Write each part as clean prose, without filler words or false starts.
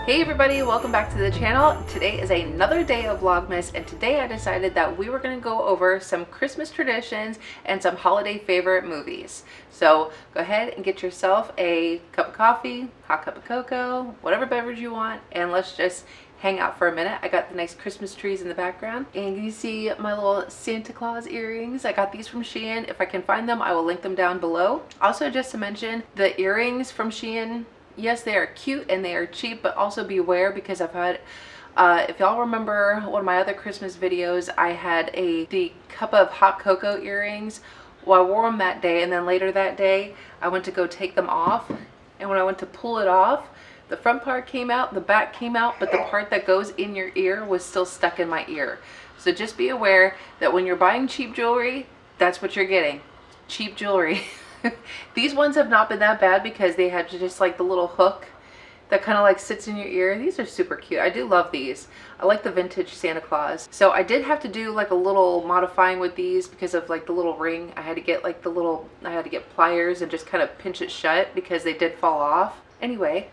Hey everybody, welcome back to the channel. Today is another day of Vlogmas, and today I decided that we were going to go over some Christmas traditions and some holiday favorite movies. So go ahead and get yourself a cup of coffee, hot cup of cocoa, whatever beverage you want, and let's just hang out for a minute. I got the nice Christmas trees in the background, and you see my little Santa Claus earrings. I got these from Shein. If I can find them, I will link them down below. Also, just to mention, the earrings from Shein, yes, they are cute and they are cheap, but also beware, because I've had, if y'all remember one of my other Christmas videos, I had the cup of hot cocoa earrings. Well, I wore them that day, and then later that day, I went to go take them off. And when I went to pull it off, the front part came out, the back came out, but the part that goes in your ear was still stuck in my ear. So just be aware that when you're buying cheap jewelry, that's what you're getting. Cheap jewelry. These ones have not been that bad because they had just like the little hook that kind of like sits in your ear. These are super cute. I do love these. I like the vintage Santa Claus. So I did have to do like a little modifying with these because of like the little ring. I had to get like I had to get pliers and just kind of pinch it shut because they did fall off. Anyway,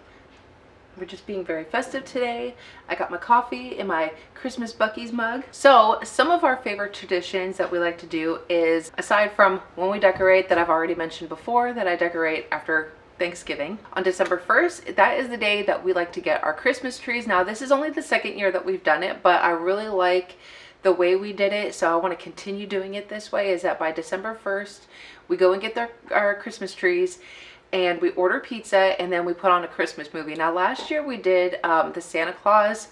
we're just being very festive today. I got my coffee in my Christmas Buc-ee's mug. So some of our favorite traditions that we like to do is, aside from when we decorate, that I've already mentioned before, that I decorate after Thanksgiving. On December 1st, that is the day that we like to get our Christmas trees. Now, this is only the second year that we've done it, but I really like the way we did it, so I want to continue doing it this way, is that by December 1st, we go and get our Christmas trees, and we order pizza, and then we put on a Christmas movie. Now, last year we did the Santa Claus,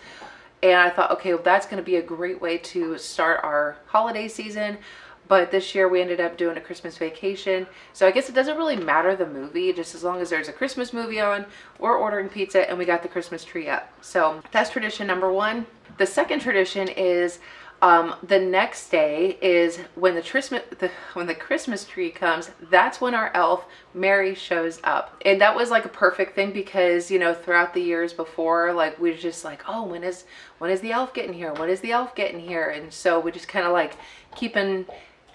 and I thought, okay, well, that's going to be a great way to start our holiday season. But this year we ended up doing a Christmas Vacation. So I guess it doesn't really matter the movie, just as long as there's a Christmas movie on, we're ordering pizza and we got the Christmas tree up. So that's tradition number one. The second tradition is the next day is when the Christmas tree comes. That's when our elf Mary shows up, and that was like a perfect thing because, you know, throughout the years before, like, we were just like, oh, when is the elf getting here? When is the elf getting here? And so we just kind of like keeping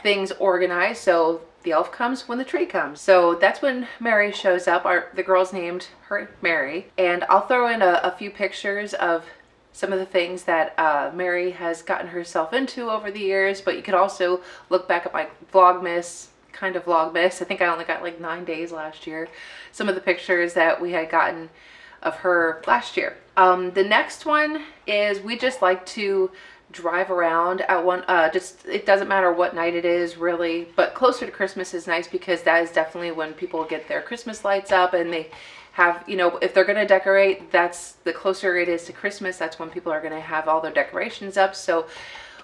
things organized. So the elf comes when the tree comes. So that's when Mary shows up. The girls named her Mary, and I'll throw in a few pictures of some of the things that Mary has gotten herself into over the years, but you could also look back at my Vlogmas, kind of Vlogmas. I think I only got like 9 days last year. Some of the pictures that we had gotten of her last year. The next one is we just like to drive around at one, it doesn't matter what night it is really, but closer to Christmas is nice because that is definitely when people get their Christmas lights up, and they have, you know, if they're going to decorate, that's the closer it is to Christmas, that's when people are going to have all their decorations up. So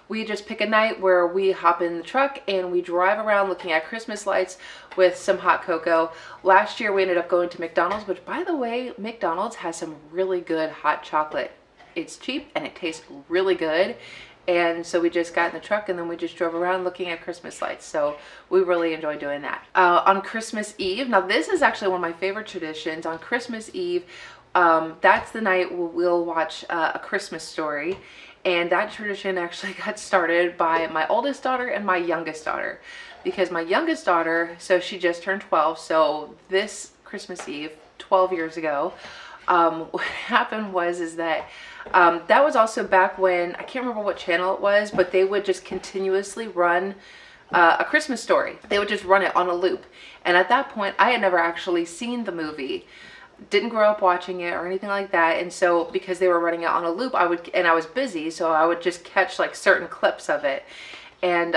we just pick a night where we hop in the truck and we drive around looking at Christmas lights with some hot cocoa. Last year we ended up going to McDonald's, which, by the way, McDonald's has some really good hot chocolate. It's cheap and it tastes really good. And so we just got in the truck and then we just drove around looking at Christmas lights. So we really enjoy doing that. On Christmas Eve, now this is actually one of my favorite traditions. On Christmas Eve, that's the night we'll watch A Christmas Story. And that tradition actually got started by my oldest daughter and my youngest daughter. Because my youngest daughter, so she just turned 12. So this Christmas Eve, 12 years ago, what happened is that that was also back when, I can't remember what channel it was, but they would just continuously run A Christmas Story. They would just run it on a loop. And at that point, I had never actually seen the movie. Didn't grow up watching it or anything like that. And so because they were running it on a loop, I was busy, so I would just catch like certain clips of it. And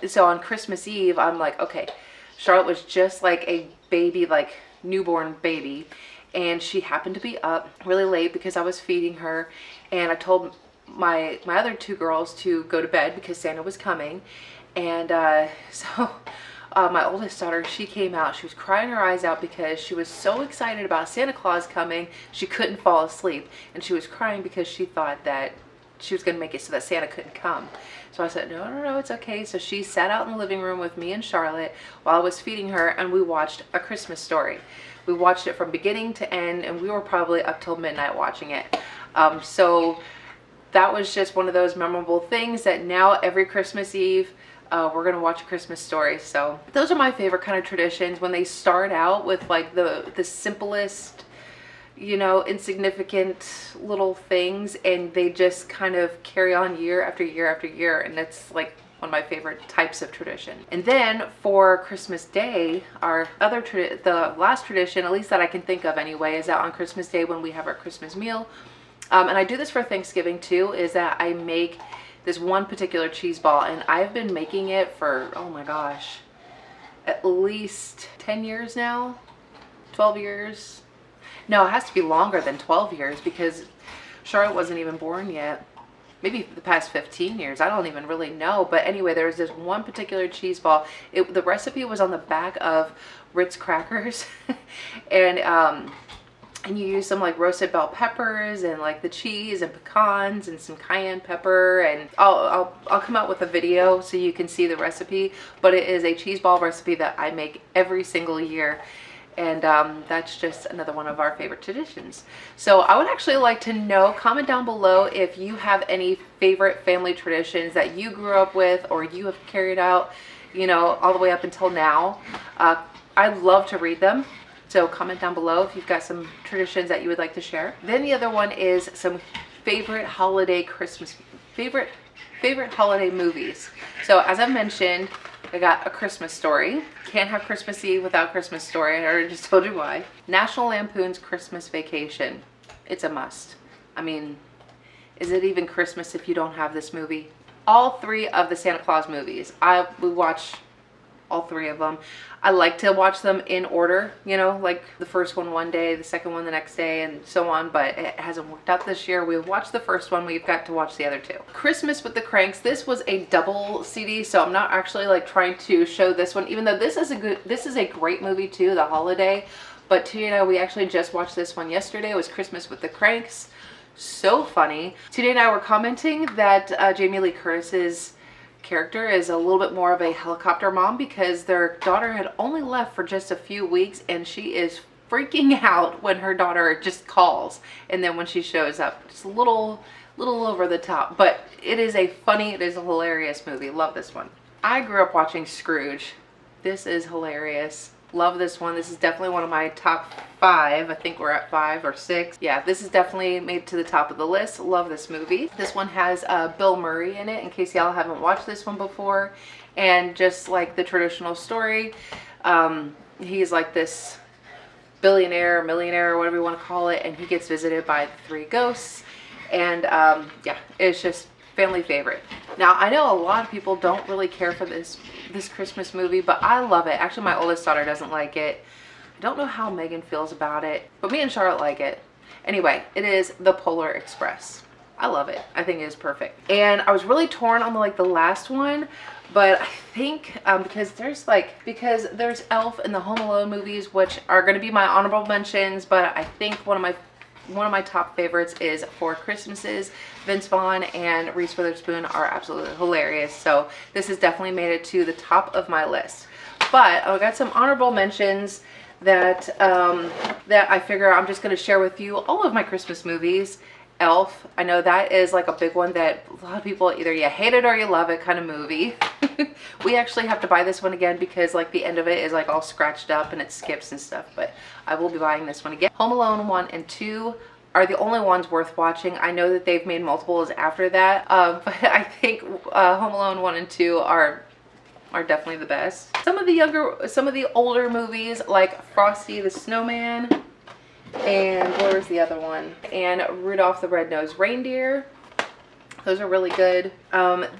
so on Christmas Eve, I'm like, okay, Charlotte was just like a baby, like newborn baby. And she happened to be up really late because I was feeding her, and I told my other two girls to go to bed because Santa was coming. And so my oldest daughter, she came out. She was crying her eyes out because she was so excited about Santa Claus coming, she couldn't fall asleep. And she was crying because she thought that she was going to make it so that Santa couldn't come. So I said, no, it's okay. So she sat out in the living room with me and Charlotte while I was feeding her, and we watched A Christmas Story. We watched it from beginning to end, and we were probably up till midnight watching it. So that was just one of those memorable things that now every Christmas Eve, we're going to watch A Christmas Story. So those are my favorite kind of traditions, when they start out with like the simplest you know, insignificant little things, and they just kind of carry on year after year after year, and it's like one of my favorite types of tradition. And then for Christmas Day, our other the last tradition, at least that I can think of anyway, is that on Christmas Day when we have our Christmas meal, and I do this for Thanksgiving too, is that I make this one particular cheese ball, and I've been making it for, oh my gosh, at least 10 years now, 12 years. No, it has to be longer than 12 years because Charlotte wasn't even born yet. Maybe the past 15 years, I don't even really know. But anyway, there was this one particular cheese ball. The recipe was on the back of Ritz crackers. And you use some like roasted bell peppers and like the cheese and pecans and some cayenne pepper, and I'll come out with a video so you can see the recipe. But it is a cheese ball recipe that I make every single year. And that's just another one of our favorite traditions. So I would actually like to know, comment down below if you have any favorite family traditions that you grew up with or you have carried out, you know, all the way up until now. I'd love to read them. So comment down below if you've got some traditions that you would like to share. Then the other one is some favorite holiday holiday movies. So as I've mentioned, I got A Christmas Story. Can't have Christmas Eve without Christmas Story. I already just told you why. National Lampoon's Christmas Vacation. It's a must. I mean, is it even Christmas if you don't have this movie? All three of the Santa Claus movies. We watch all three of them. I like to watch them in order, you know, like the first one day, the second one the next day, and so on, but it hasn't worked out this year. We've watched the first one, we've got to watch the other two. Christmas with the Cranks, this was a double CD, so I'm not actually like trying to show this one, even though this is a great movie too, the holiday. But Tootie and I, we actually just watched this one yesterday. It was Christmas with the Cranks. So funny. Tootie and I were commenting that Jamie Lee Curtis's character is a little bit more of a helicopter mom because their daughter had only left for just a few weeks, and she is freaking out when her daughter just calls, and then when she shows up, just a little over the top. But it is a hilarious movie. Love this one. I grew up watching Scrooge. This is hilarious. Love this one. This is definitely one of my top 5. I think we're at 5 or 6. Yeah, this is definitely made it to the top of the list. Love this movie. This one has Bill Murray in it, in case y'all haven't watched this one before. And just like the traditional story, he's like this billionaire, millionaire, whatever you want to call it, and he gets visited by the 3 ghosts. And yeah, it's just family favorite. Now, I know a lot of people don't really care for this Christmas movie, but I love it. Actually, my oldest daughter doesn't like it. I don't know how Megan feels about it, but me and Charlotte like it. Anyway, it is The Polar Express. I love it. I think it is perfect. And I was really torn on the last one, but I think because there's Elf and the Home Alone movies, which are going to be my honorable mentions, but I think one of my top favorites is Four Christmases. Vince Vaughn and Reese Witherspoon are absolutely hilarious, so this has definitely made it to the top of my list. But I've got some honorable mentions that that I figure I'm just going to share with you. All of my Christmas movies. Elf, I know that is like a big one that a lot of people, either you hate it or you love it kind of movie. We actually have to buy this one again because like the end of it is like all scratched up and it skips and stuff, but I will be buying this one again. Home Alone 1 and 2 are the only ones worth watching. I know that they've made multiples after that, but I think Home Alone 1 and 2 are definitely the best. Some of the older movies like Frosty the Snowman, and where was the other one? And Rudolph the Red-Nosed Reindeer. Those are really good.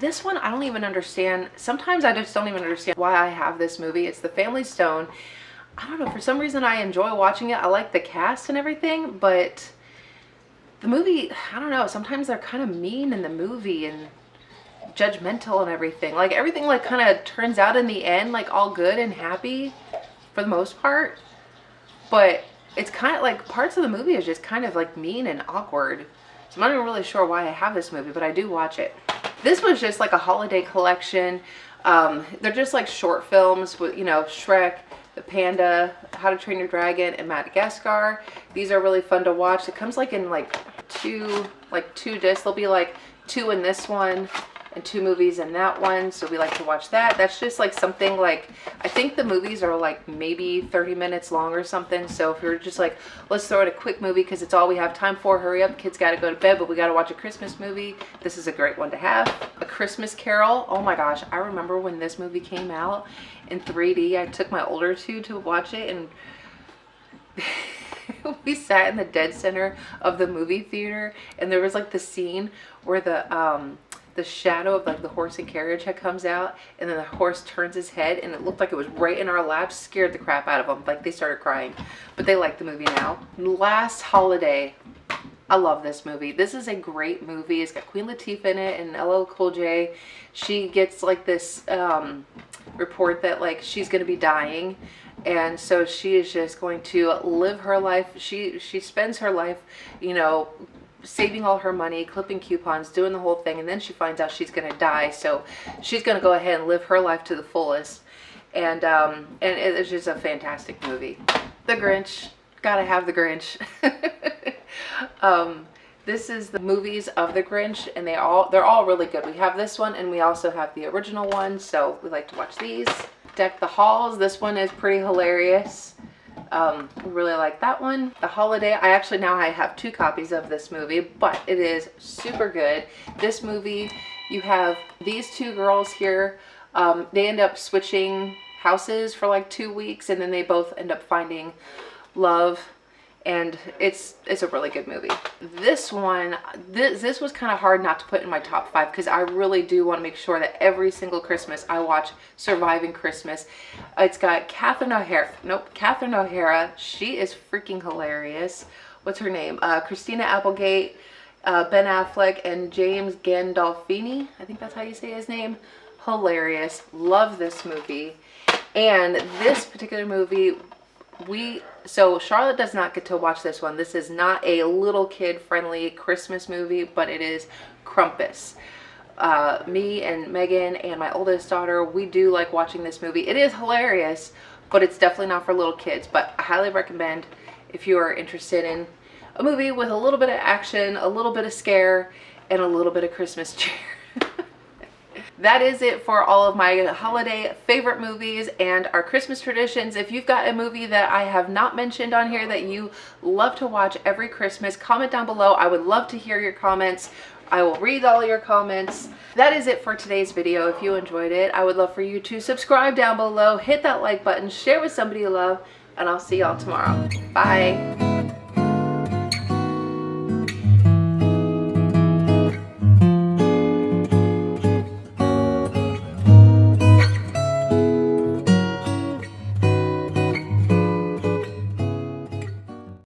This one, I don't even understand. Sometimes I just don't even understand why I have this movie. It's The Family Stone. I don't know, for some reason I enjoy watching it. I like the cast and everything, but the movie, I don't know, sometimes they're kind of mean in the movie and judgmental and everything. Like everything like kind of turns out in the end like all good and happy for the most part, but it's kind of like parts of the movie is just kind of like mean and awkward. So I'm not even really sure why I have this movie, but I do watch it. This was just like a holiday collection. They're just like short films with, you know, Shrek, The Panda, How to Train Your Dragon, and Madagascar. These are really fun to watch. It comes like in like two discs. There'll be like 2 in this one and 2 movies in that one, so we like to watch that. That's just like something like, I think the movies are like maybe 30 minutes long or something, so if you're just like, let's throw in a quick movie because it's all we have time for, hurry up, kids got to go to bed, but we got to watch a Christmas movie, this is a great one to have. A Christmas Carol, oh my gosh, I remember when this movie came out in 3D. I took my older two to watch it, and we sat in the dead center of the movie theater, and there was like the scene where the shadow of like the horse and carriage had comes out, and then the horse turns his head, and it looked like it was right in our laps. Scared the crap out of them. Like, they started crying, but they like the movie now. Last Holiday, I love this movie. This is a great movie. It's got Queen Latifah in it and LL Cool J. She gets like this report that like she's gonna be dying, and so she is just going to live her life. She spends her life, you know, saving all her money, clipping coupons, doing the whole thing, and then she finds out she's gonna die, so she's gonna go ahead and live her life to the fullest. And it's just a fantastic movie. The Grinch, gotta have the Grinch. This is the movies of the Grinch, and they're all really good. We have this one, and we also have the original one, so we like to watch these. Deck the Halls, this one is pretty hilarious. Really like that one. The Holiday, I have 2 copies of this movie, but it is super good. This movie, you have these 2 girls here. They end up switching houses for like 2 weeks, and then they both end up finding love, and it's a really good movie. This one, this was kind of hard not to put in my top 5 because I really do want to make sure that every single Christmas I watch Surviving Christmas. It's got Catherine O'Hara. She is freaking hilarious. What's her name? Christina Applegate, Ben Affleck, and James Gandolfini. I think that's how you say his name. Hilarious. Love this movie. And this particular movie, so Charlotte does not get to watch this one. This is not a little kid friendly Christmas movie, but it is Krampus. Me and Megan and my oldest daughter, we do like watching this movie. It is hilarious, but it's definitely not for little kids. But I highly recommend if you are interested in a movie with a little bit of action, a little bit of scare, and a little bit of Christmas cheer. That is it for all of my holiday favorite movies and our Christmas traditions. If you've got a movie that I have not mentioned on here that you love to watch every Christmas, comment down below. I would love to hear your comments. I will read all your comments. That is it for today's video. If you enjoyed it, I would love for you to subscribe down below, hit that like button, share with somebody you love, and I'll see y'all tomorrow. Bye.